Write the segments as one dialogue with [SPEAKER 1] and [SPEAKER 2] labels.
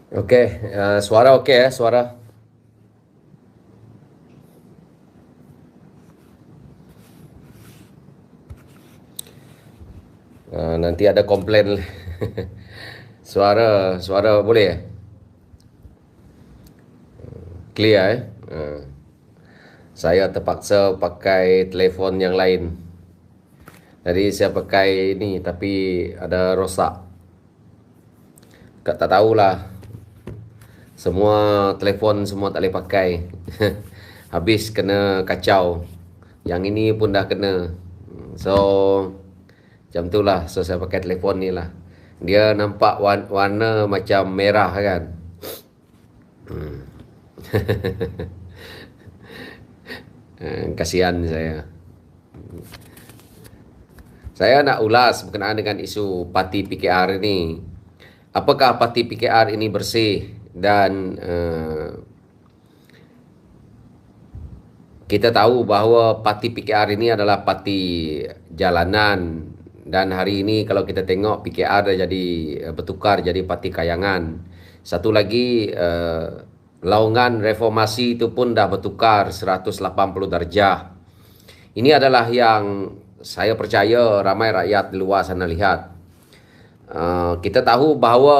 [SPEAKER 1] Okey, suara okey suara. Nanti ada komplain. Suara boleh ya? Clear eh? Saya terpaksa pakai telefon yang lain. Jadi saya pakai ini tapi ada rosak. Tak tahulah. Semua telefon semua tak boleh pakai. Habis kena kacau. Yang ini pun dah kena. So macam tu lah. So saya pakai telefon ni lah. Dia nampak warna macam merah kan. Kasihan saya. Saya nak ulas berkenaan dengan isu parti PKR ini. Apakah parti PKR ini bersih dan kita tahu bahawa parti PKR ini adalah parti jalanan, dan hari ini kalau kita tengok PKR dah jadi bertukar jadi parti kayangan. Satu lagi laungan reformasi itu pun dah bertukar 180 darjah. Ini adalah yang saya percaya ramai rakyat di luar sana lihat. Kita tahu bahawa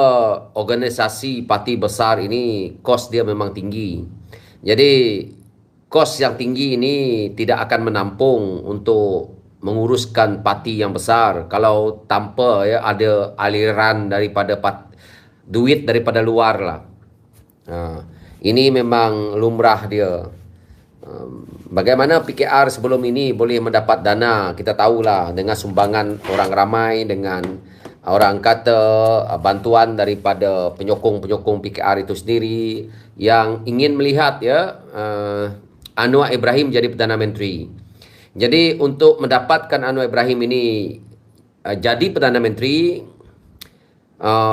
[SPEAKER 1] organisasi parti besar ini kos dia memang tinggi. Jadi kos yang tinggi ini tidak akan menampung untuk menguruskan parti yang besar kalau tanpa ya ada aliran daripada duit daripada luar lah. Ini memang lumrah dia. Bagaimana PKR sebelum ini boleh mendapat dana? Kita tahulah dengan sumbangan orang ramai, dengan orang kata bantuan daripada penyokong-penyokong PKR itu sendiri yang ingin melihat ya Anwar Ibrahim jadi Perdana Menteri. Jadi untuk mendapatkan Anwar Ibrahim ini jadi Perdana Menteri,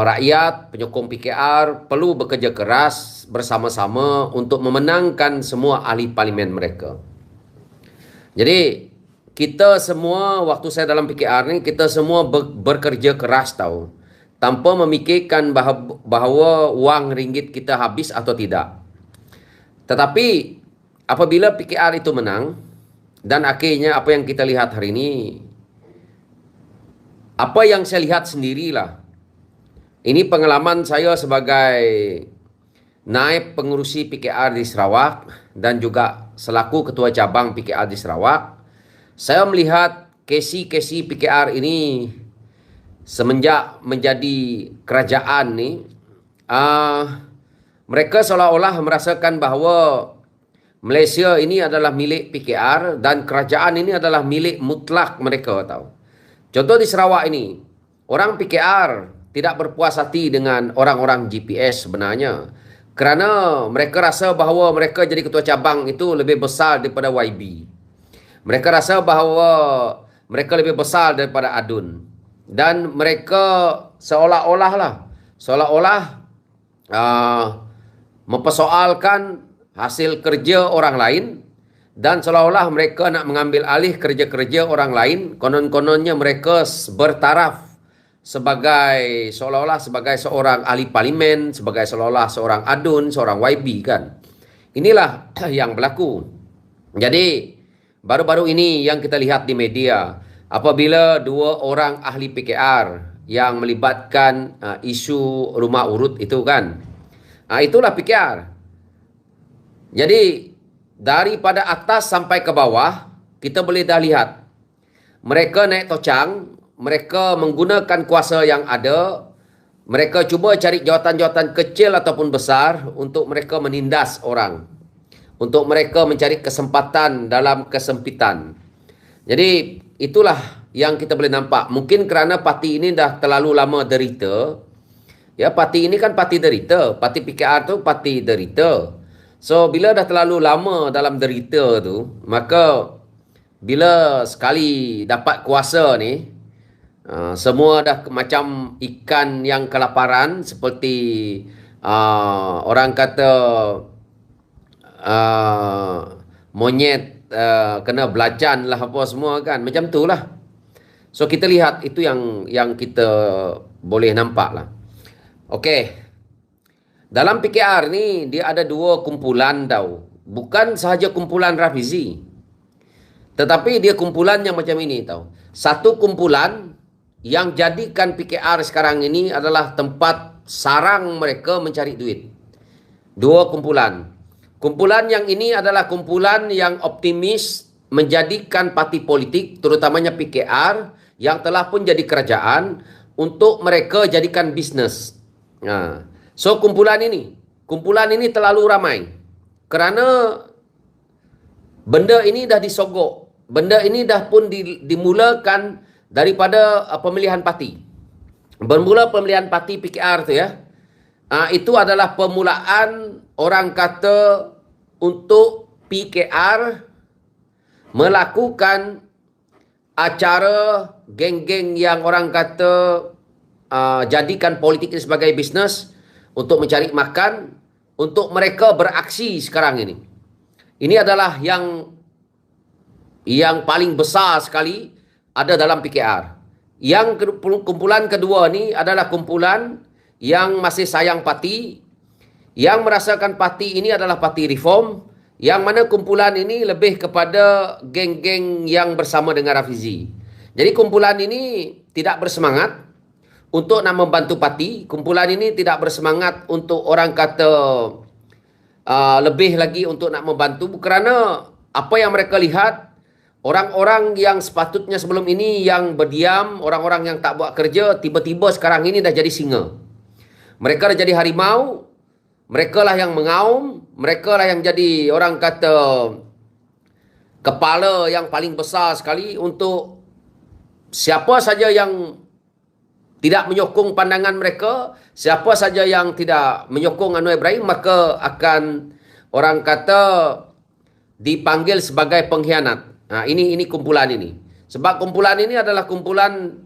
[SPEAKER 1] rakyat, penyokong PKR perlu bekerja keras bersama-sama untuk memenangkan semua ahli parlimen mereka. Jadi kita semua waktu saya dalam PKR ni kita semua bekerja keras tahu, tanpa memikirkan bahawa wang ringgit kita habis atau tidak. Tetapi apabila PKR itu menang dan akhirnya apa yang kita lihat hari ini, apa yang saya lihat sendirilah. Ini pengalaman saya sebagai naib pengurusi PKR di Sarawak dan juga selaku ketua cabang PKR di Sarawak. Saya melihat kesi-kesi PKR ini semenjak menjadi kerajaan ni, mereka seolah-olah merasakan bahawa Malaysia ini adalah milik PKR dan kerajaan ini adalah milik mutlak mereka tahu. Contoh di Sarawak ini, orang PKR tidak berpuas hati dengan orang-orang GPS sebenarnya. Kerana mereka rasa bahawa mereka jadi ketua cabang itu lebih besar daripada YB. Mereka rasa bahawa mereka lebih besar daripada ADUN. Dan mereka seolah-olah mempersoalkan hasil kerja orang lain, dan seolah-olah mereka nak mengambil alih kerja-kerja orang lain. Konon-kononnya mereka bertaraf seolah-olah sebagai seorang ahli parlimen, sebagai seolah-olah seorang ADUN, seorang YB kan. Inilah yang berlaku. Jadi baru-baru ini yang kita lihat di media, apabila dua orang ahli PKR yang melibatkan isu rumah urut itu kan. Itulah PKR. Jadi daripada atas sampai ke bawah kita boleh dah lihat mereka naik tocang. Mereka menggunakan kuasa yang ada. Mereka cuba cari jawatan-jawatan kecil ataupun besar untuk mereka menindas orang. Untuk mereka mencari kesempatan dalam kesempitan. Jadi itulah yang kita boleh nampak. Mungkin kerana parti ini dah terlalu lama derita. Ya, parti ini kan parti derita. Parti PKR tu parti derita. So bila dah terlalu lama dalam derita tu, maka bila sekali dapat kuasa ni, semua dah macam ikan yang kelaparan, seperti orang kata monyet kena belacan lah apa semua kan, macam tu lah. So kita lihat itu yang kita boleh nampak lah. Okey, Dalam PKR ni dia ada dua kumpulan tau. Bukan sahaja kumpulan Rafizi, tetapi dia kumpulan yang macam ini tau. Satu kumpulan yang jadikan PKR sekarang ini adalah tempat sarang mereka mencari duit. Dua kumpulan. Kumpulan yang ini adalah kumpulan yang optimis menjadikan parti politik, terutamanya PKR, yang telah pun jadi kerajaan, untuk mereka jadikan bisnes. So kumpulan ini terlalu ramai. Kerana benda ini dah disogok. Benda ini dah pun dimulakan daripada pemilihan parti. Bermula pemilihan parti PKR tu ya. Itu adalah permulaan orang kata untuk PKR melakukan acara geng-geng yang orang kata jadikan politik ini sebagai bisnes untuk mencari makan, untuk mereka beraksi sekarang ini. Ini adalah yang paling besar sekali ada dalam PKR. Yang kumpulan kedua ni adalah kumpulan yang masih sayang parti, yang merasakan parti ini adalah parti reform, yang mana kumpulan ini lebih kepada geng-geng yang bersama dengan Rafizi. Jadi kumpulan ini tidak bersemangat untuk nak membantu parti. Kumpulan ini tidak bersemangat untuk orang kata lebih lagi untuk nak membantu, kerana apa yang mereka lihat, orang-orang yang sepatutnya sebelum ini yang berdiam, orang-orang yang tak buat kerja, tiba-tiba sekarang ini dah jadi singa. Mereka dah jadi harimau, mereka lah yang mengaum, mereka lah yang jadi orang kata kepala yang paling besar sekali untuk siapa saja yang tidak menyokong pandangan mereka, siapa saja yang tidak menyokong Anwar Ibrahim, maka akan orang kata dipanggil sebagai pengkhianat. Ini kumpulan ini. Sebab kumpulan ini adalah kumpulan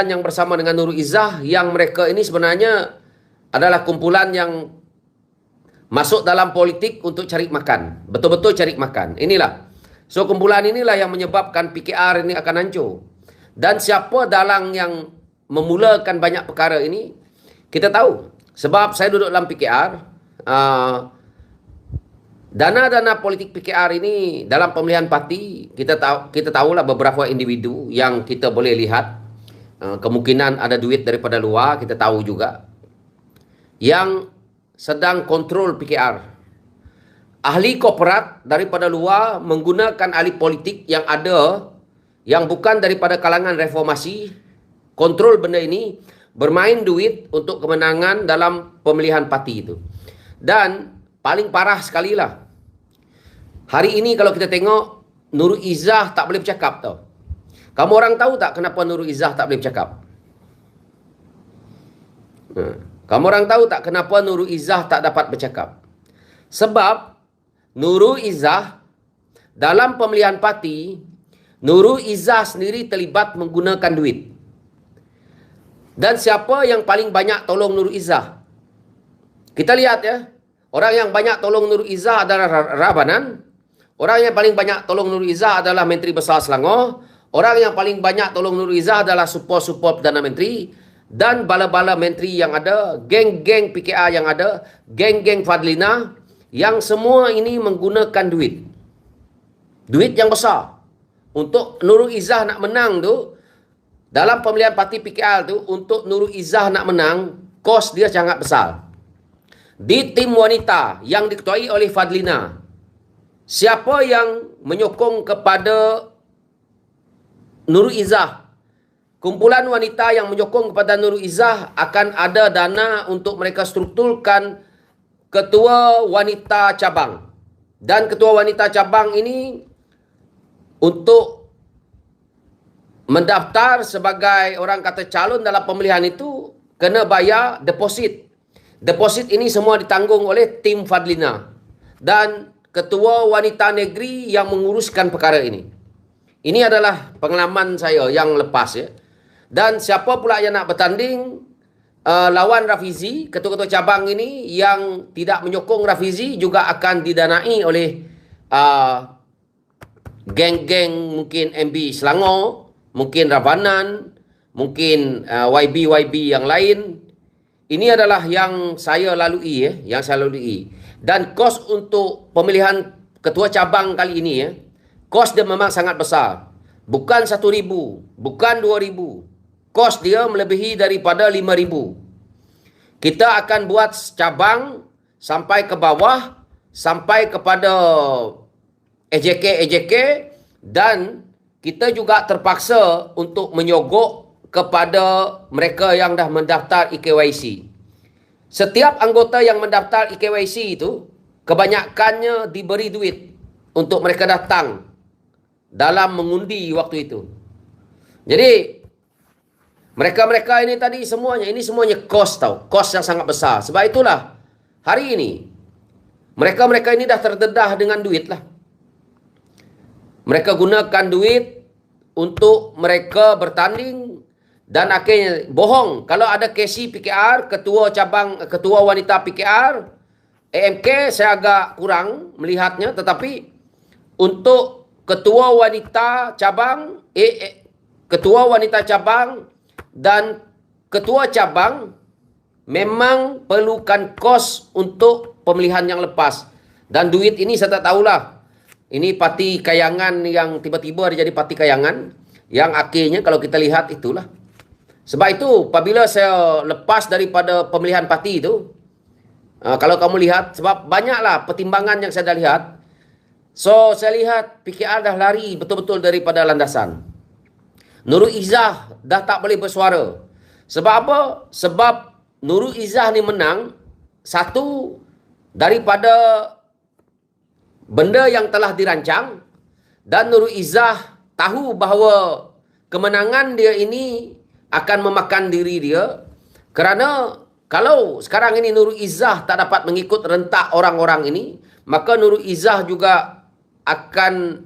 [SPEAKER 1] yang bersama dengan Nurul Izzah, yang mereka ini sebenarnya adalah kumpulan yang masuk dalam politik untuk cari makan. Betul-betul cari makan. Inilah. So kumpulan inilah yang menyebabkan PKR ini akan hancur. Dan siapa dalang yang memulakan banyak perkara ini, kita tahu. Sebab saya duduk dalam PKR, dana-dana politik PKR ini dalam pemilihan parti, kita tahulah beberapa individu yang kita boleh lihat, kemungkinan ada duit daripada luar, kita tahu juga, yang sedang kontrol PKR. Ahli korporat daripada luar menggunakan ahli politik yang ada, yang bukan daripada kalangan reformasi, kontrol benda ini, bermain duit untuk kemenangan dalam pemilihan parti itu. Dan paling parah sekali lah, hari ini kalau kita tengok, Nurul Izzah tak boleh bercakap tau. Kamu orang tahu tak kenapa Nurul Izzah tak boleh bercakap? Kamu orang tahu tak kenapa Nurul Izzah tak dapat bercakap? Sebab Nurul Izzah dalam pemilihan parti, Nurul Izzah sendiri terlibat menggunakan duit. Dan siapa yang paling banyak tolong Nurul Izzah? Kita lihat ya, orang yang banyak tolong Nurul Izzah adalah Rabanan. Orang yang paling banyak tolong Nurul Izzah adalah Menteri Besar Selangor. Orang yang paling banyak tolong Nurul Izzah adalah support Perdana Menteri. Dan bala-bala menteri yang ada, geng-geng PKR yang ada, geng-geng Fadlina, yang semua ini menggunakan duit. Duit yang besar. Untuk Nurul Izzah nak menang tu, dalam pemilihan parti PKR tu, untuk Nurul Izzah nak menang, kos dia sangat besar. Di tim wanita yang diketuai oleh Fadlina, siapa yang menyokong kepada Nurul Izzah? Kumpulan wanita yang menyokong kepada Nurul Izzah akan ada dana untuk mereka strukturkan ketua wanita cabang. Dan ketua wanita cabang ini untuk mendaftar sebagai orang kata calon dalam pemilihan itu kena bayar deposit. Deposit ini semua ditanggung oleh tim Fadlina dan ketua wanita negeri yang menguruskan perkara ini. Ini adalah pengalaman saya yang lepas ya. Dan siapa pula yang nak bertanding lawan Rafizi, ketua-ketua cabang ini yang tidak menyokong Rafizi juga akan didanai oleh geng-geng mungkin MB Selangor, mungkin Rabanan, mungkin YB yang lain ini adalah yang saya lalui yang saya lalui. Dan kos untuk pemilihan ketua cabang kali ini kos dia memang sangat besar. Bukan 1,000, bukan 2,000. Kos dia melebihi daripada 5,000. Kita akan buat cabang sampai ke bawah, sampai kepada EJK dan kita juga terpaksa untuk menyogok kepada mereka yang dah mendaftar eKYC. Setiap anggota yang mendaftar eKYC itu kebanyakannya diberi duit untuk mereka datang dalam mengundi waktu itu. Jadi mereka-mereka ini tadi semuanya kos tau, kos yang sangat besar. Sebab itulah hari ini mereka-mereka ini dah terdedah dengan duit lah. Mereka gunakan duit untuk mereka bertanding dan akhirnya bohong. Kalau ada KC PKR, ketua wanita PKR, AMK saya agak kurang melihatnya, tetapi untuk ketua wanita cabang, dan ketua cabang memang perlukan kos untuk pemilihan yang lepas. Dan duit ini saya tak tahulah. Ini parti kayangan yang tiba-tiba dia jadi parti kayangan. Yang akhirnya kalau kita lihat itulah. Sebab itu apabila saya lepas daripada pemilihan parti itu, kalau kamu lihat, sebab banyaklah pertimbangan yang saya dah lihat. So saya lihat PKR dah lari betul-betul daripada landasan. Nurul Izzah dah tak boleh bersuara. Sebab apa? Sebab Nurul Izzah ni menang satu daripada benda yang telah dirancang, dan Nurul Izzah tahu bahawa kemenangan dia ini akan memakan diri dia, kerana kalau sekarang ini Nurul Izzah tak dapat mengikut rentak orang-orang ini, maka Nurul Izzah juga akan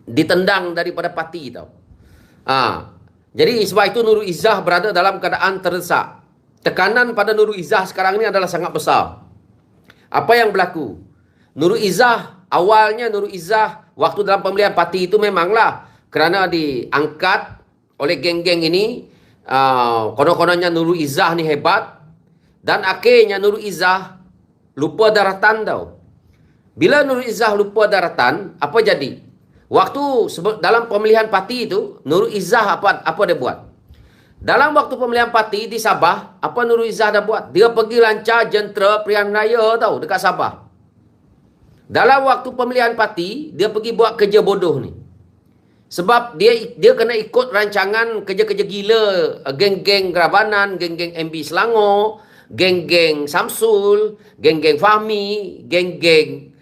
[SPEAKER 1] ditendang daripada parti tau. Jadi sebab itu Nurul Izzah berada dalam keadaan terdesak. Tekanan pada Nurul Izzah sekarang ini adalah sangat besar. Apa yang berlaku? Awalnya Nurul Izzah waktu dalam pemilihan parti itu memanglah kerana diangkat oleh geng-geng ini, konon-kononnya Nurul Izzah ni hebat, dan akhirnya Nurul Izzah lupa daratan tau. Bila Nurul Izzah lupa daratan, apa jadi? Waktu dalam pemilihan parti itu, Nurul Izzah apa dia buat? Dalam waktu pemilihan parti di Sabah, apa Nurul Izzah dah buat? Dia pergi lancar jentera pilihan raya tau dekat Sabah. Dalam waktu pemilihan parti, dia pergi buat kerja bodoh ni. Sebab dia kena ikut rancangan kerja-kerja gila geng-geng Grabanan, geng-geng MB Selangor, geng-geng Samsul, geng-geng Fahmi, geng-geng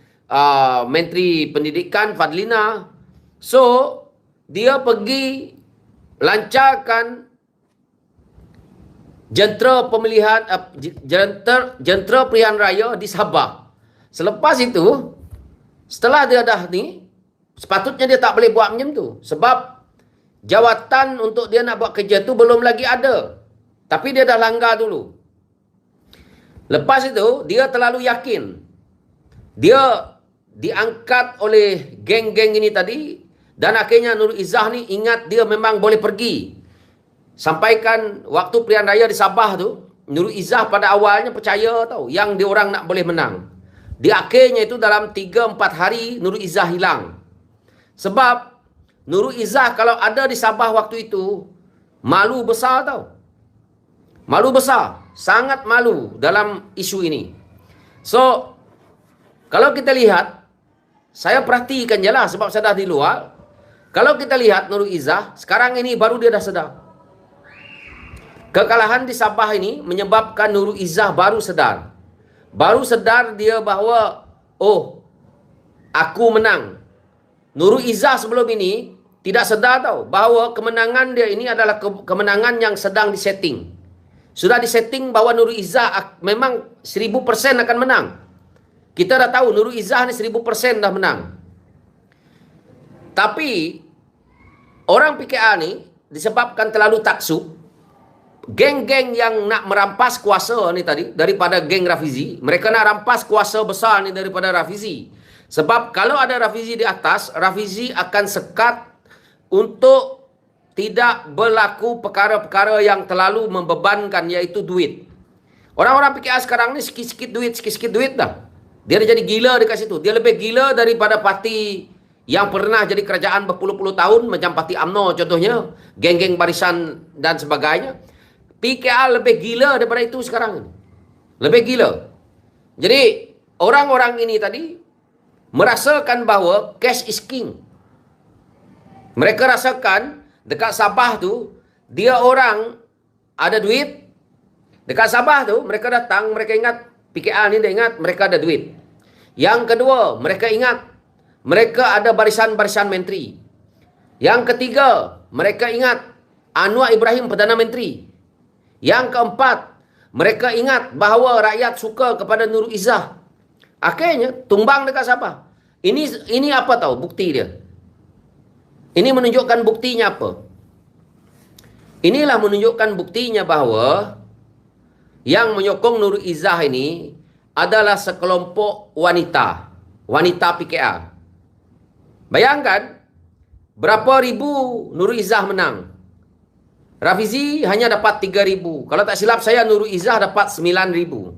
[SPEAKER 1] Menteri Pendidikan Fadlina. So dia pergi lancarkan jentera pemilihan jentera pilihan raya di Sabah. Selepas itu, setelah dia dah ni, sepatutnya dia tak boleh buat macam tu. Sebab jawatan untuk dia nak buat kerja tu belum lagi ada. Tapi dia dah langgar dulu. Lepas itu, dia terlalu yakin. Dia diangkat oleh geng-geng ini tadi. Dan akhirnya Nurul Izzah ni ingat dia memang boleh pergi. Sampaikan waktu pilihan raya di Sabah tu, Nurul Izzah pada awalnya percaya tau yang dia orang nak boleh menang. Di akhirnya itu dalam 3-4 hari Nurul Izzah hilang. Sebab Nurul Izzah kalau ada di Sabah waktu itu, malu besar tau. Malu besar. Sangat malu dalam isu ini. So, kalau kita lihat, saya perhatikan je lah sebab saya dah di luar. Kalau kita lihat Nurul Izzah, sekarang ini baru dia dah sedar. Kekalahan di Sabah ini menyebabkan Nurul Izzah baru sedar. Baru sedar dia bahawa, oh, aku menang. Nurul Izzah sebelum ini tidak sedar tahu bahawa kemenangan dia ini adalah kemenangan yang sedang disetting. Sudah disetting bahawa Nurul Izzah memang 1000% akan menang. Kita dah tahu Nurul Izzah ni 1000% dah menang. Tapi orang PKR ni disebabkan terlalu taksub, geng-geng yang nak merampas kuasa ni tadi daripada geng Rafizi, mereka nak rampas kuasa besar ni daripada Rafizi. Sebab kalau ada Rafizi di atas, Rafizi akan sekat untuk tidak berlaku perkara-perkara yang terlalu membebankan, iaitu duit. Orang-orang PKR sekarang ni sikit-sikit duit dah. Dia dah jadi gila dekat situ. Dia lebih gila daripada parti yang pernah jadi kerajaan berpuluh-puluh tahun, macam parti UMNO contohnya, geng-geng barisan dan sebagainya. PKR lebih gila daripada itu sekarang. Lebih gila. Jadi, orang-orang ini tadi merasakan bahawa cash is king. Mereka rasakan dekat Sabah tu, dia orang ada duit. Dekat Sabah tu, mereka datang, mereka ingat, PKR ni dia ingat, mereka ada duit. Yang kedua, mereka ingat, mereka ada barisan-barisan menteri. Yang ketiga, mereka ingat, Anwar Ibrahim Perdana Menteri. Yang keempat, mereka ingat bahawa rakyat suka kepada Nurul Izzah. Akhirnya, tumbang dekat Sabah. Ini apa tahu bukti dia? Ini menunjukkan buktinya apa? Inilah menunjukkan buktinya bahawa yang menyokong Nurul Izzah ini adalah sekelompok wanita. Wanita PKR. Bayangkan, berapa ribu Nurul Izzah menang? Rafizi hanya dapat 3,000. Kalau tak silap saya, Nurul Izzah dapat 9,000.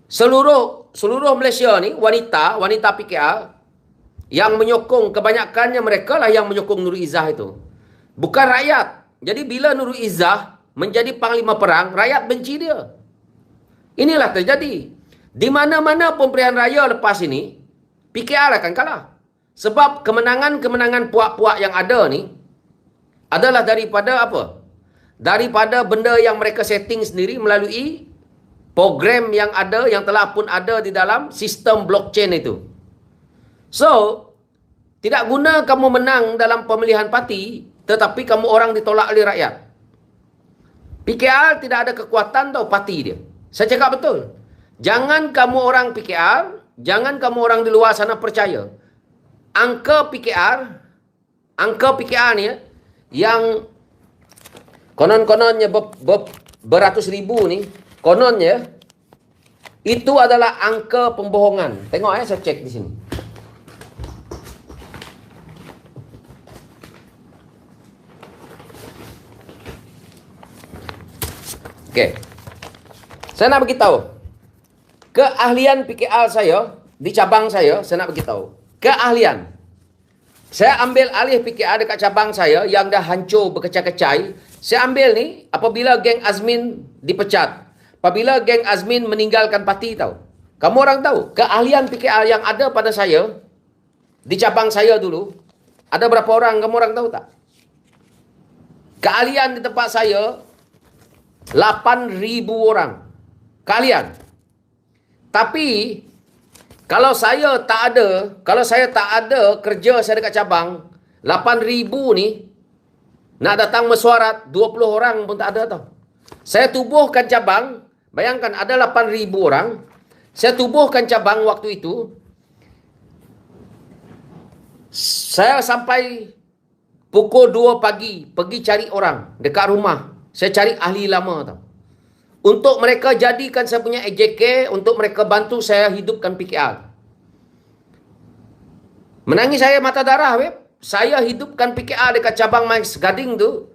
[SPEAKER 1] Seluruh Malaysia ni, wanita PKR, yang menyokong, kebanyakannya mereka lah yang menyokong Nurul Izzah itu. Bukan rakyat. Jadi bila Nurul Izzah menjadi panglima perang, rakyat benci dia. Inilah terjadi. Di mana-mana pemberian raya lepas ini, PKR akan kalah. Sebab kemenangan-kemenangan puak-puak yang ada ni, adalah daripada apa? Daripada benda yang mereka setting sendiri melalui program yang ada, yang telah pun ada di dalam sistem blockchain itu. So, tidak guna kamu menang dalam pemilihan parti, tetapi kamu orang ditolak oleh rakyat. PKR tidak ada kekuatan tau parti dia. Saya cakap betul. Jangan kamu orang PKR, jangan kamu orang di luar sana percaya. Angka PKR ni yang konon-kononnya beratus ribu ni, kononnya itu adalah angka pembohongan. Tengok saya cek di sini. Okey. Saya nak beritahu. Keahlian PKR saya di cabang saya nak beritahu. Keahlian. Saya ambil alih PKR dekat cabang saya yang dah hancur berkecai-kecai. Saya ambil ni apabila geng Azmin dipecat. Apabila geng Azmin meninggalkan parti tahu. Kamu orang tahu, keahlian PKR yang ada pada saya di cabang saya dulu, ada berapa orang kamu orang tahu tak? Keahlian di tempat saya 8,000 orang. Keahlian. Tapi kalau saya tak ada kerja saya dekat cabang, 8,000 ni nak datang mesyuarat 20 orang pun tak ada tau. Saya tubuhkan cabang, bayangkan ada 8,000 orang. Saya tubuhkan cabang waktu itu. Saya sampai pukul 2 pagi pergi cari orang dekat rumah. Saya cari ahli lama tau. Untuk mereka jadikan saya punya AJK, untuk mereka bantu saya hidupkan PKR. Menangis saya mata darah, web. Saya hidupkan PKR dekat cabang Mas Gading tu.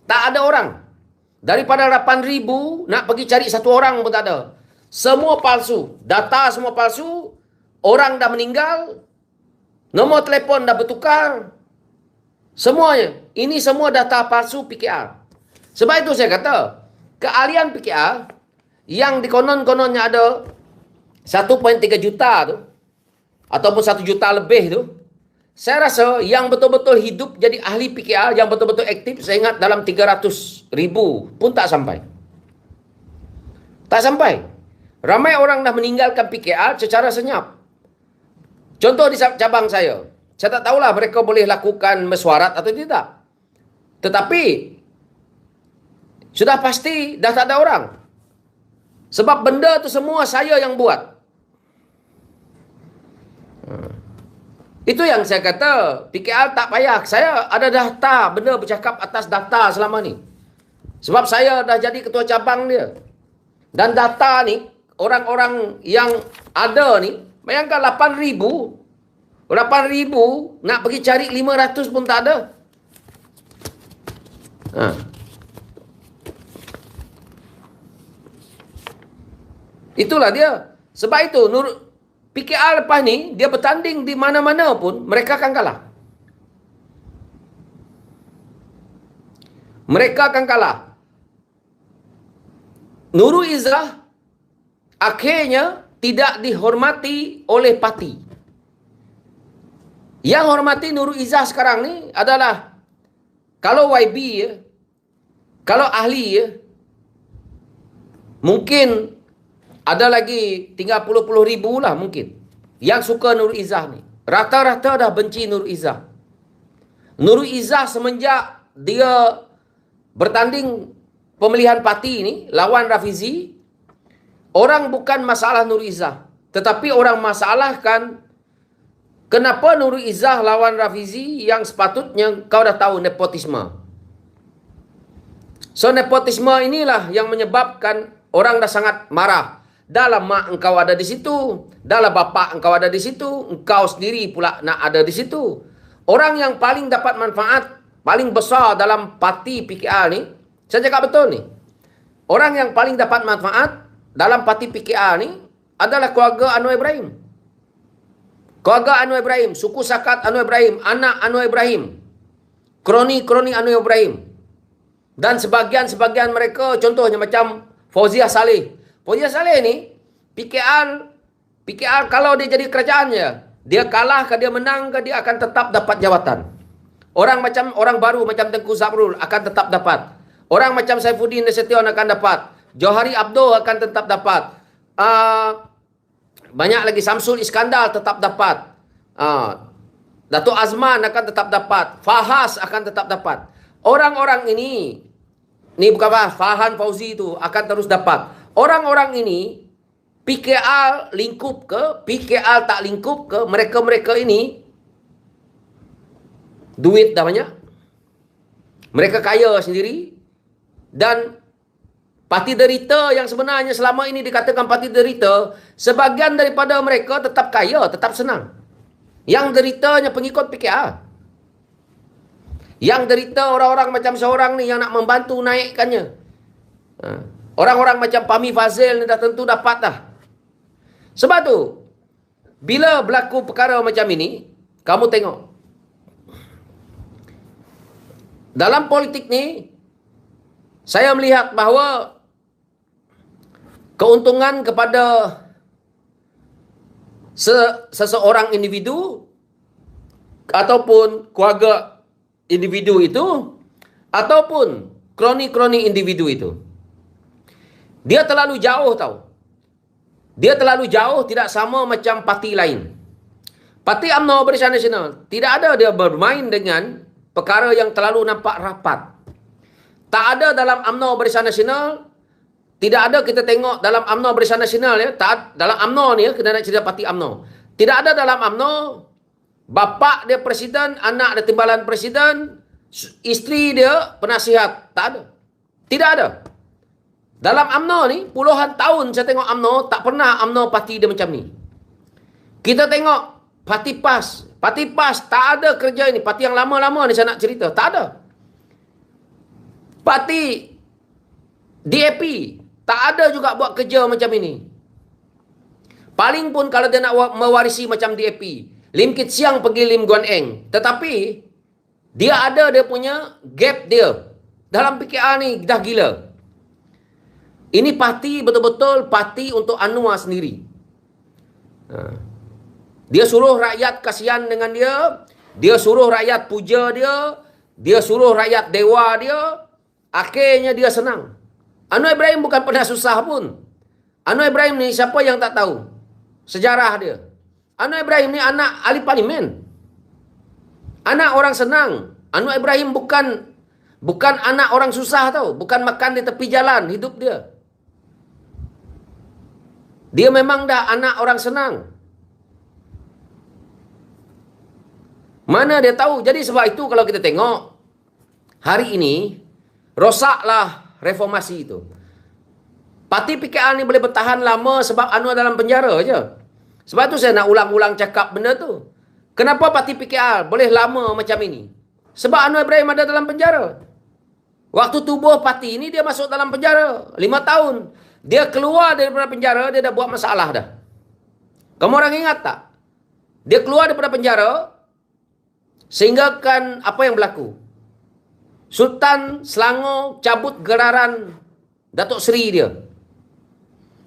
[SPEAKER 1] Tak ada orang. Daripada 8,000, nak pergi cari satu orang pun tak ada. Semua palsu. Data semua palsu. Orang dah meninggal. Nombor telefon dah bertukar. Semuanya. Ini semua data palsu PKR. Sebab itu saya kata, keahlian PKR yang dikonon-kononnya ada 1.3 juta tu, ataupun 1 juta lebih tu, saya rasa yang betul-betul hidup jadi ahli PKR, yang betul-betul aktif, saya ingat dalam 300,000 pun tak sampai. Tak sampai. Ramai orang dah meninggalkan PKR secara senyap. Contoh di cabang saya tak tahulah mereka boleh lakukan mesyuarat atau tidak. Tetapi sudah pasti dah tak ada orang. Sebab benda tu semua saya yang buat. Itu yang saya kata, PKR tak payah. Saya ada data, benda bercakap atas data selama ni. Sebab saya dah jadi ketua cabang dia. Dan data ni, orang-orang yang ada ni, bayangkan 8,000. 8,000 nak pergi cari 500 pun tak ada. Itulah dia. Sebab itu PKR lepas ni dia bertanding di mana-mana pun mereka akan kalah. Mereka akan kalah. Nurul Izzah akhirnya tidak dihormati oleh parti. Yang hormati Nurul Izzah sekarang ni adalah kalau YB ya, kalau ahli ya, mungkin ada lagi tinggal puluh ribu lah mungkin yang suka Nurul Izzah ni. Rata-rata dah benci Nurul Izzah. Nurul Izzah semenjak dia bertanding pemilihan parti ni lawan Rafizi, orang bukan masalah Nurul Izzah, tetapi orang masalahkan kenapa Nurul Izzah lawan Rafizi yang sepatutnya kau dah tahu nepotisme. So nepotisme inilah yang menyebabkan orang dah sangat marah. Dalam mak engkau ada di situ, dalam bapak engkau ada di situ, engkau sendiri pula nak ada di situ. Orang yang paling dapat manfaat paling besar dalam parti PKR ni, saya cakap betul ni. Orang yang paling dapat manfaat dalam parti PKR ni adalah keluarga Anwar Ibrahim. Keluarga Anwar Ibrahim, suku sakat Anwar Ibrahim, anak Anwar Ibrahim, kroni-kroni Anwar Ibrahim. Dan sebagian-sebagian mereka, contohnya macam Fauziah Saleh. Fauziah Saleh ni, PKR kalau dia jadi kerajaannya, dia kalah ke dia menang ke dia akan tetap dapat jawatan. Orang baru macam Tengku Zabrul akan tetap dapat. Orang macam Saifuddin Nasution akan dapat. Johari Abdul akan tetap dapat. Banyak lagi Samsul Iskandar tetap dapat. Datuk Azman akan tetap dapat. Fahas akan tetap dapat. Orang-orang ini bukan apa, Fahan Fauzi itu akan terus dapat. Orang-orang ini PKR lingkup ke, PKR tak lingkup ke, mereka-mereka ini duit dah banyak. Mereka kaya sendiri. Dan parti derita yang sebenarnya selama ini dikatakan parti derita, sebagian daripada mereka tetap kaya, tetap senang. Yang deritanya pengikut PKR. Yang derita orang-orang macam seorang ni yang nak membantu naikkannya. Orang-orang macam Pami Fazil ni dah tentu dapat dah. Sebab tu, bila berlaku perkara macam ini, kamu tengok. Dalam politik ni, saya melihat bahawa keuntungan kepada seseorang individu ataupun keluarga individu itu ataupun kroni-kroni individu itu, dia terlalu jauh tahu. Dia terlalu jauh, tidak sama macam parti lain. Parti UMNO Barisan Nasional tidak ada dia bermain dengan perkara yang terlalu nampak rapat. Tak ada dalam UMNO Barisan Nasional, tidak ada kita tengok dalam UMNO Barisan Nasional ya, dalam UMNO ni ya, kita nak cerita parti UMNO. Tidak ada dalam UMNO bapa dia presiden, anak dia timbalan presiden, isteri dia penasihat, tak ada. Tidak ada. Dalam UMNO ni puluhan tahun saya tengok UMNO, tak pernah UMNO parti dia macam ni. Kita tengok parti PAS, tak ada kerja ini. Parti yang lama-lama ni saya nak cerita, tak ada. Parti DAP tak ada juga buat kerja macam ini. Paling pun kalau dia nak mewarisi macam DAP, Lim Kit Siang pergi Lim Guan Eng. Tetapi dia ada dia punya gap dia. Dalam PKR ni dah gila. Ini parti betul-betul parti untuk Anwar sendiri. Dia suruh rakyat kasihan dengan dia, dia suruh rakyat puja dia, dia suruh rakyat dewa dia. Akhirnya dia senang. Anwar Ibrahim bukan pernah susah pun. Anwar Ibrahim ni siapa yang tak tahu sejarah dia? Anwar Ibrahim ni anak ahli parlimen. Anak orang senang. Anwar Ibrahim bukan anak orang susah tau. Bukan makan di tepi jalan hidup dia. Dia memang dah anak orang senang. Mana dia tahu? Jadi sebab itu kalau kita tengok hari ini rosaklah reformasi itu. Parti PKR ni boleh bertahan lama sebab Anwar dalam penjara je. Sebab tu saya nak ulang-ulang cakap benda tu. Kenapa parti PKR boleh lama macam ini? Sebab Anwar Ibrahim ada dalam penjara. Waktu tubuh parti ini dia masuk dalam penjara 5 tahun. Dia keluar daripada penjara, dia dah buat masalah dah. Kamu orang ingat tak? Dia keluar daripada penjara, sehingga kan apa yang berlaku? Sultan Selangor cabut gelaran Datuk Seri dia.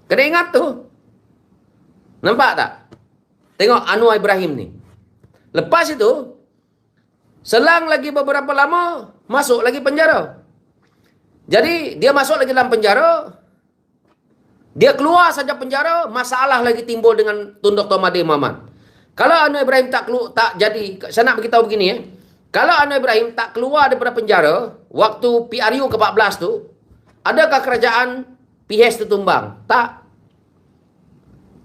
[SPEAKER 1] Kena ingat tu. Nampak tak? Tengok Anwar Ibrahim ni. Lepas itu, selang lagi beberapa lama, masuk lagi penjara. Jadi, dia masuk lagi dalam penjara. Dia keluar saja penjara, masalah lagi timbul dengan Tun Dr. Mahathir Mohamad. Kalau Anwar Ibrahim tak jadi, saya nak beritahu begini ya. Kalau Anwar Ibrahim tak keluar daripada penjara, waktu PRU ke-14 tu, adakah kerajaan PH tumbang? Tak.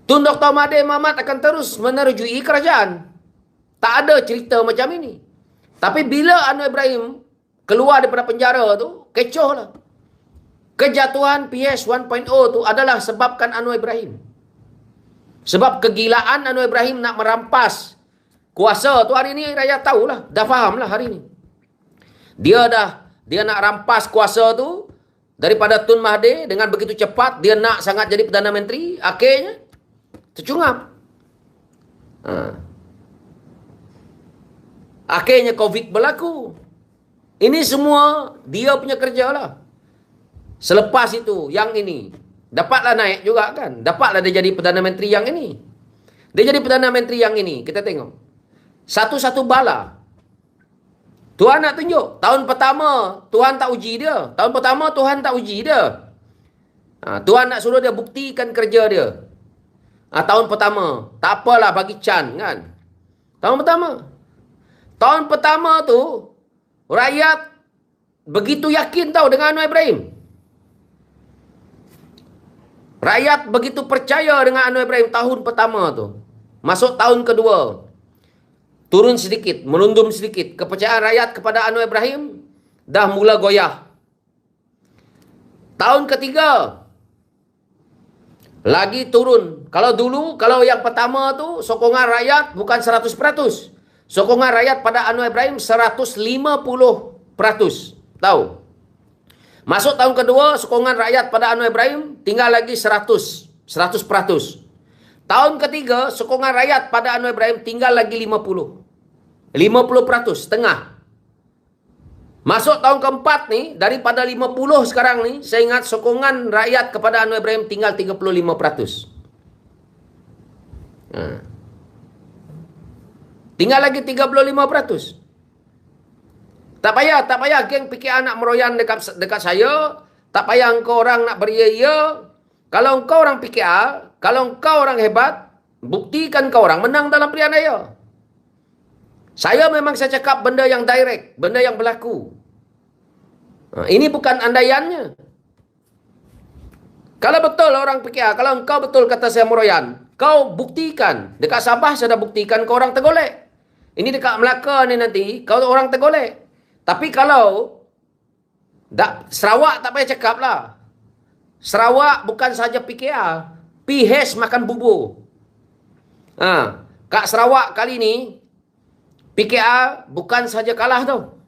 [SPEAKER 1] Tun Dr. Mahathir Mohamad akan terus menerjui kerajaan. Tak ada cerita macam ini. Tapi bila Anwar Ibrahim keluar daripada penjara tu, kecoh lah. Kejatuhan PH 1.0 tu adalah sebabkan Anwar Ibrahim. Sebab kegilaan Anwar Ibrahim nak merampas kuasa tu hari ni rakyat tahulah. Dah faham lah hari ni. Dia nak rampas kuasa tu daripada Tun Mahathir dengan begitu cepat. Dia nak sangat jadi Perdana Menteri. Akhirnya tercungap. Akhirnya COVID berlaku. Ini semua dia punya kerja lah. Selepas itu, yang ini. Dapatlah naik juga kan. Dapatlah dia jadi Perdana Menteri yang ini. Dia jadi Perdana Menteri yang ini. Kita tengok. Satu-satu bala. Tuhan nak tunjuk. Tahun pertama, Tuhan tak uji dia. Tahun pertama, Tuhan tak uji dia. Tuhan nak suruh dia buktikan kerja dia. Tahun pertama. Tak apalah bagi Chan kan. Tahun pertama. Tahun pertama tu, rakyat begitu yakin tahu dengan Anwar Ibrahim. Rakyat begitu percaya dengan Anwar Ibrahim tahun pertama tu. Masuk tahun kedua. Turun sedikit, merundum sedikit. Kepercayaan rakyat kepada Anwar Ibrahim dah mula goyah. Tahun ketiga, lagi turun. Kalau dulu, kalau yang pertama tu, sokongan rakyat bukan 100%. Sokongan rakyat pada Anwar Ibrahim 150%. Tahu? Masuk tahun kedua, sokongan rakyat pada Anwar Ibrahim tinggal lagi 100%. Tahun ketiga, sokongan rakyat pada Anwar Ibrahim tinggal lagi 50%, setengah. Masuk tahun keempat ni, daripada 50 sekarang ni, saya ingat sokongan rakyat kepada Anwar Ibrahim tinggal 35%. Tinggal lagi 35%. Tak payah geng PKR nak meroyan dekat saya. Tak payah engkau orang nak beria-ia. Kalau engkau orang PKR, kalau engkau orang hebat, buktikan kau orang menang dalam pilihan raya. Saya memang saya cakap benda yang direct, benda yang berlaku. Ini bukan andaiannya. Kalau betul orang PKR, kalau engkau betul kata saya meroyan, kau buktikan. Dekat Sabah saya dah buktikan kau orang tergolek. Ini dekat Melaka ni nanti, kau orang tergolek. Tapi kalau Sarawak tak payah cakap lah. Sarawak bukan saja PKR. PH makan bubur. Kat Sarawak kali ni, PKR bukan saja kalah tau.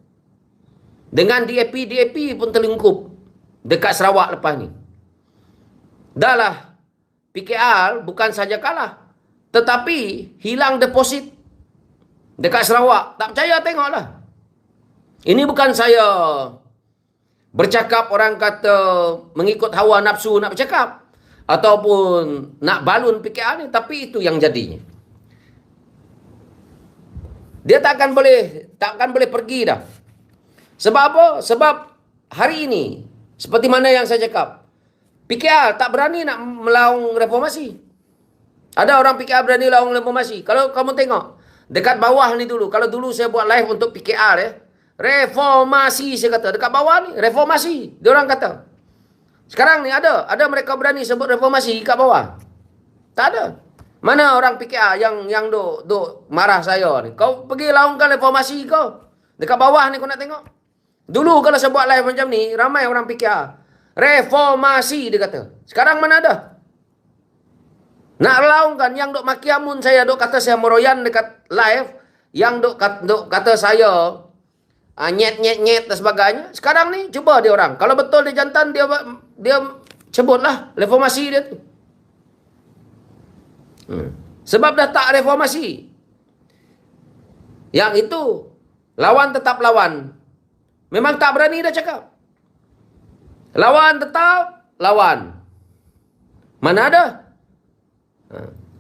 [SPEAKER 1] Dengan DAP pun terlingkup dekat Sarawak lepas ni. Dah lah, PKR bukan saja kalah. Tetapi hilang deposit dekat Sarawak. Tak percaya tengoklah. Ini bukan saya bercakap orang kata mengikut hawa nafsu nak bercakap. Ataupun nak balun PKR ni. Tapi itu yang jadinya. Dia takkan boleh pergi dah. Sebab apa? Sebab hari ini, seperti mana yang saya cakap, PKR tak berani nak melaung reformasi. Ada orang PKR berani melaung reformasi. Kalau kamu tengok, dekat bawah ni dulu, kalau dulu saya buat live untuk PKR ya, reformasi saya kata. Dekat bawah ni, reformasi. Dia orang kata. Sekarang ni ada mereka berani sebut reformasi kat bawah. Tak ada. Mana orang PKR yang duk marah saya ni. Kau pergi laungkan reformasi kau. Dekat bawah ni kau nak tengok. Dulu kalau saya buat live macam ni, ramai orang PKR. Reformasi dia kata. Sekarang mana ada? Nak laungkan yang duk maki amun saya, duk kata saya meroyan dekat live, yang duk kata saya nyet dan sebagainya. Sekarang ni cuba dia orang. Kalau betul dia jantan, dia Cabutlah reformasi dia tu. Sebab dah tak reformasi. Yang itu, lawan tetap lawan. Memang tak berani dah cakap. Lawan tetap lawan. Mana ada?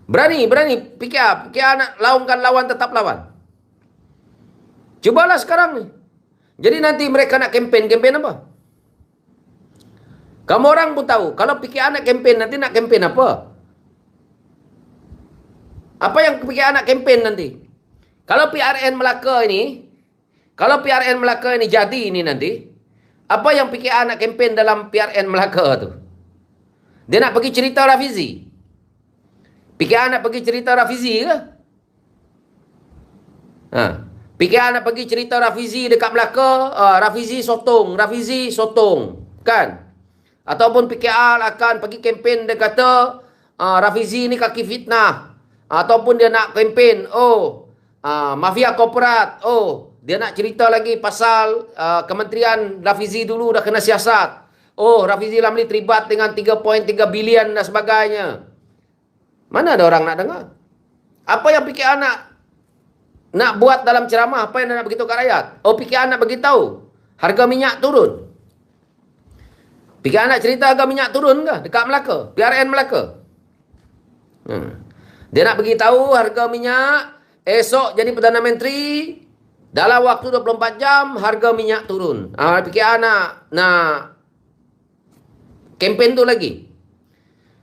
[SPEAKER 1] Berani. PKR nak lawankan lawan tetap lawan. Cubalah sekarang ni. Jadi nanti mereka nak kempen apa? Kamu orang pun tahu, kalau PKR nak kempen, nanti nak kempen apa? Apa yang PKR nak kempen nanti? Kalau PRN Melaka ini jadi ini nanti, apa yang PKR nak kempen dalam PRN Melaka tu? Dia nak pergi cerita Rafizi. PKR nak pergi cerita Rafizi ke? PKR nak pergi cerita Rafizi dekat Melaka, Rafizi sotong, kan? Ataupun PKR akan pergi kempen, dia kata Rafizi ni kaki fitnah. Ataupun dia nak kempen, mafia korporat. Dia nak cerita lagi pasal Kementerian Rafizi dulu dah kena siasat. Rafizi Ramli terlibat dengan 3.3 bilion dan sebagainya. Mana ada orang nak dengar? Apa yang PKR nak buat dalam ceramah? Apa yang dia nak beritahu kat rakyat? PKR nak beritahu harga minyak turun. PKR nak cerita harga minyak turun ke dekat Melaka? PRN Melaka. Dia nak beritahu harga minyak esok jadi Perdana Menteri, dalam waktu 24 jam harga minyak turun. PKR nak kempen tu lagi.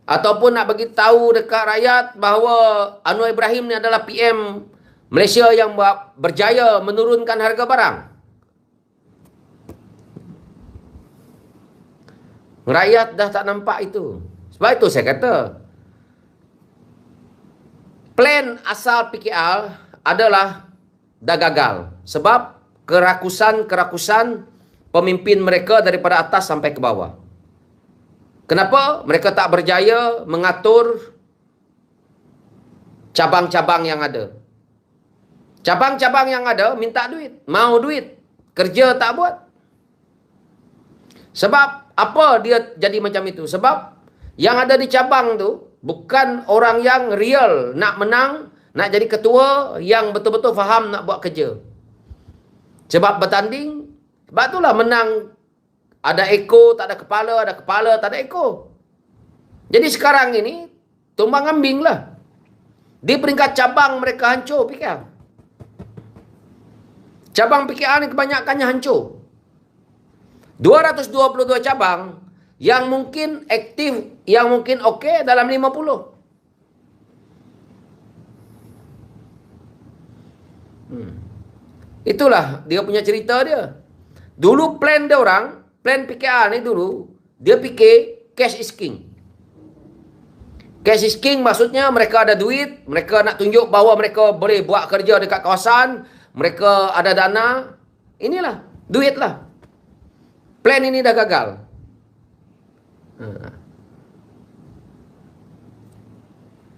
[SPEAKER 1] Ataupun nak bagi tahu dekat rakyat bahawa Anwar Ibrahim ni adalah PM Malaysia yang berjaya menurunkan harga barang. Rakyat dah tak nampak itu. Sebab itu saya kata, plan asal PKR adalah dah gagal. Sebab kerakusan pemimpin mereka daripada atas sampai ke bawah. Kenapa? Mereka tak berjaya mengatur cabang-cabang yang ada. Cabang-cabang yang ada minta duit, mau duit, kerja tak buat. Sebab apa dia jadi macam itu? Sebab yang ada di cabang tu bukan orang yang real nak menang, nak jadi ketua yang betul-betul faham nak buat kerja. Sebab bertanding, sebab itulah menang. Ada ekor, tak ada kepala, ada kepala, tak ada ekor. Jadi sekarang ini, tumbang ambing lah. Di peringkat cabang mereka hancur PKR. Cabang PKR ni kebanyakannya hancur. 222 cabang yang mungkin aktif, yang mungkin okey dalam 50. Itulah dia punya cerita dia. Dulu plan dia orang, plan PKR ni dulu, dia fikir cash is king. Cash is king maksudnya mereka ada duit, mereka nak tunjuk bahawa mereka boleh buat kerja dekat kawasan, mereka ada dana. Inilah, duit lah. Plan ini dah gagal.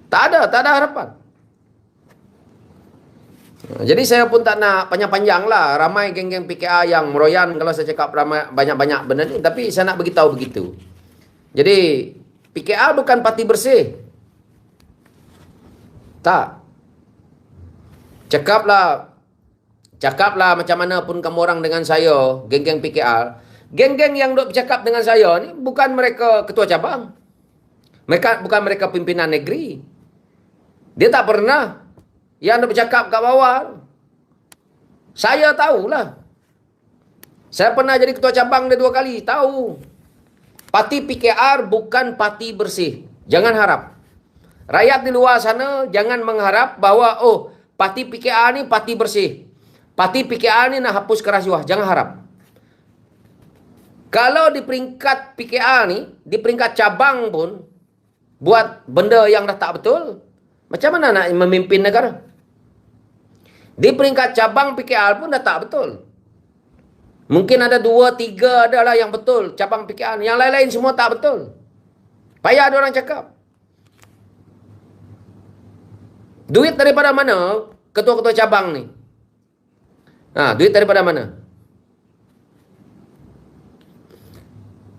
[SPEAKER 1] Tak ada harapan. Jadi saya pun tak nak panjang-panjang lah. Ramai geng-geng PKR yang meroyan kalau saya cakap ramai, banyak-banyak benda ni. Tapi saya nak beritahu begitu. Jadi PKR bukan parti bersih. Tak. Cakaplah macam mana pun kamu orang dengan saya, geng-geng PKR. Geng-geng yang duk bercakap dengan saya ni bukan mereka ketua cabang. Bukan mereka pimpinan negeri. Dia tak pernah yang duk bercakap kat bawah. Saya tahulah. Saya pernah jadi ketua cabang dia 2 kali. Tahu. Parti PKR bukan parti bersih. Jangan harap. Rakyat di luar sana jangan mengharap bahawa parti PKR ni parti bersih. Parti PKR ni nak hapus kerasuah. Jangan harap. Kalau di peringkat PKR ni, di peringkat cabang pun buat benda yang dah tak betul, macam mana nak memimpin negara? Di peringkat cabang PKR pun dah tak betul. Mungkin ada 2, 3 adalah yang betul cabang PKR. Yang lain-lain semua tak betul. Payah ada orang cakap. Duit daripada mana ketua-ketua cabang ni? Duit daripada mana?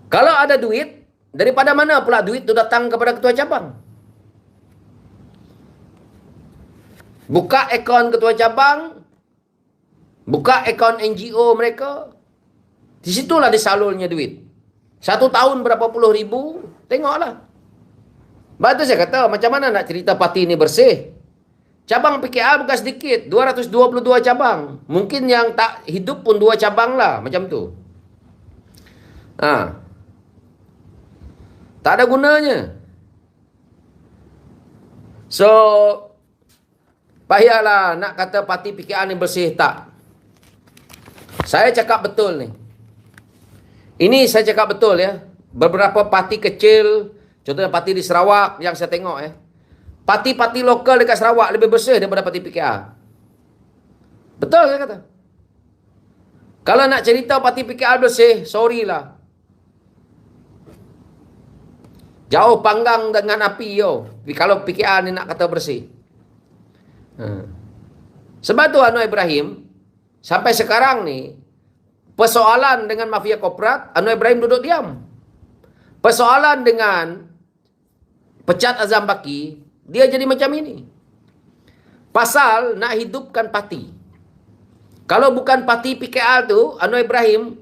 [SPEAKER 1] Kalau ada duit, Daripada mana pula duit itu datang kepada ketua cabang? Buka akaun ketua cabang, buka akaun NGO mereka. Di situlah disalurnya duit. 1 tahun berapa puluh ribu, tengoklah. Sebab tu saya kata, macam mana nak cerita parti ini bersih? Cabang PKR bukan sedikit, 222 cabang. Mungkin yang tak hidup pun 2 cabang lah, macam tu. Tak ada gunanya. So, payahlah nak kata parti PKR ni bersih, tak. Saya cakap betul ni. Ini saya cakap betul ya. Beberapa parti kecil, contohnya parti di Sarawak yang saya tengok ya. Parti-parti lokal dekat Sarawak lebih bersih daripada parti PKR. Betul saya kata. Kalau nak cerita parti PKR bersih, sorry lah. Jauh panggang dengan api yo. Kalau PKR ni nak kata bersih. Sebab tu Anwar Ibrahim sampai sekarang ni persoalan dengan mafia korporat, Anwar Ibrahim duduk diam. Persoalan dengan pecat Azam Baki, dia jadi macam ini. Pasal nak hidupkan parti. Kalau bukan parti PKR tu, Anwar Ibrahim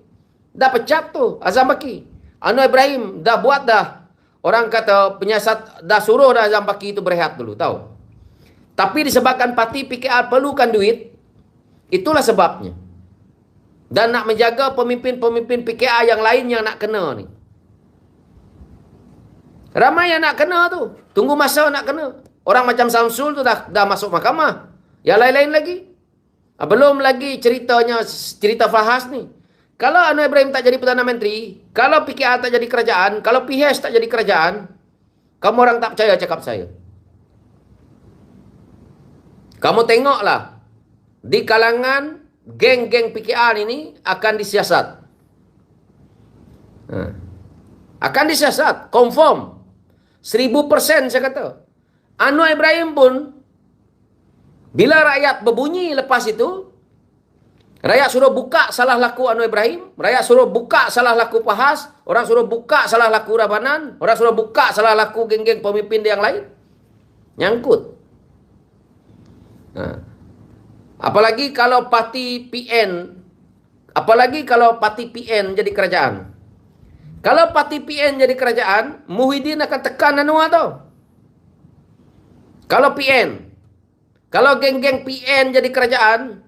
[SPEAKER 1] dah pecat tu Azam Baki. Anwar Ibrahim dah buat dah. Orang kata penyiasat dah suruh dah Azam Baki itu berehat dulu, tahu. Tapi disebabkan parti PKR perlukan duit, itulah sebabnya. Dan nak menjaga pemimpin-pemimpin PKR yang lain yang nak kena ni. Ramai yang nak kena tu. Tunggu masa nak kena. Orang macam Samsul tu dah masuk mahkamah. Yang lain-lain lagi. Belum lagi cerita Fahas ni. Kalau Anwar Ibrahim tak jadi Perdana Menteri, kalau PKR tak jadi kerajaan, kalau PH tak jadi kerajaan, kamu orang tak percaya cakap saya. Kamu tengoklah, di kalangan geng-geng PKR ini akan disiasat. Akan disiasat, confirm. 1000% saya kata. Anwar Ibrahim pun, bila rakyat berbunyi lepas itu, rakyat suruh buka salah laku Anwar Ibrahim, rakyat suruh buka salah laku Fahas, orang suruh buka salah laku Rabanan, orang suruh buka salah laku geng-geng pemimpin yang lain. Nyangkut. Apalagi kalau parti PN jadi kerajaan. Kalau parti PN jadi kerajaan, Muhyiddin akan tekan Anwar tau. Kalau geng-geng PN jadi kerajaan,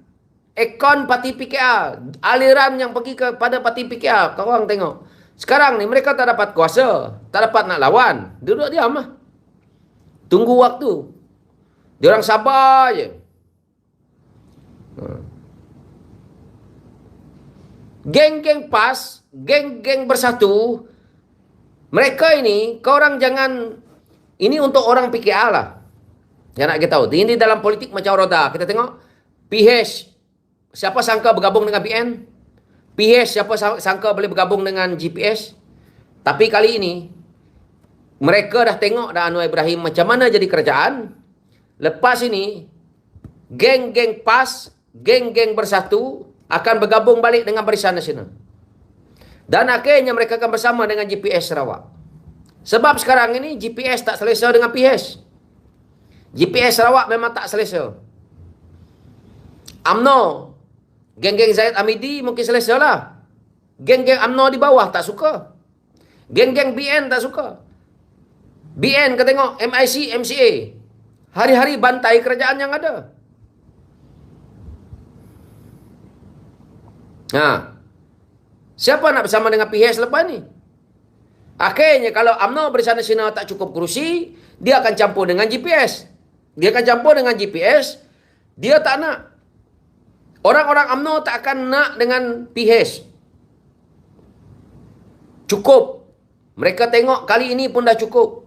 [SPEAKER 1] akaun parti PKR, aliran yang pergi kepada parti PKR, kau orang tengok. Sekarang ni mereka tak dapat kuasa, tak dapat nak lawan, duduk diam lah. Tunggu waktu. Diorang sabar je. Geng-geng PAS, geng-geng Bersatu, mereka ini, kau orang jangan, ini untuk orang PKR lah. Yang nak kita tahu, ini dalam politik macam roda. Kita tengok, PH, siapa sangka bergabung dengan PN? PH, siapa sangka boleh bergabung dengan GPS? Tapi kali ini, mereka dah tengok dah Anwar Ibrahim macam mana jadi kerajaan. Lepas ini, geng-geng PAS, geng-geng Bersatu akan bergabung balik dengan Barisan Nasional. Dan akhirnya mereka akan bersama dengan GPS Sarawak. Sebab sekarang ini GPS tak selesa dengan PH. GPS Sarawak memang tak selesa. UMNO, geng-geng Zahid Hamidi mungkin selesa lah. Geng-geng UMNO di bawah tak suka. Geng-geng BN tak suka. BN kita tengok MIC, MCA. Hari-hari bantai kerajaan yang ada. Siapa nak bersama dengan PH lepas ni? Akhirnya kalau UMNO Barisan Nasional tak cukup kerusi, dia akan campur dengan GPS. Dia tak nak. Orang-orang UMNO tak akan nak dengan PH. Cukup. Mereka tengok kali ini pun dah cukup.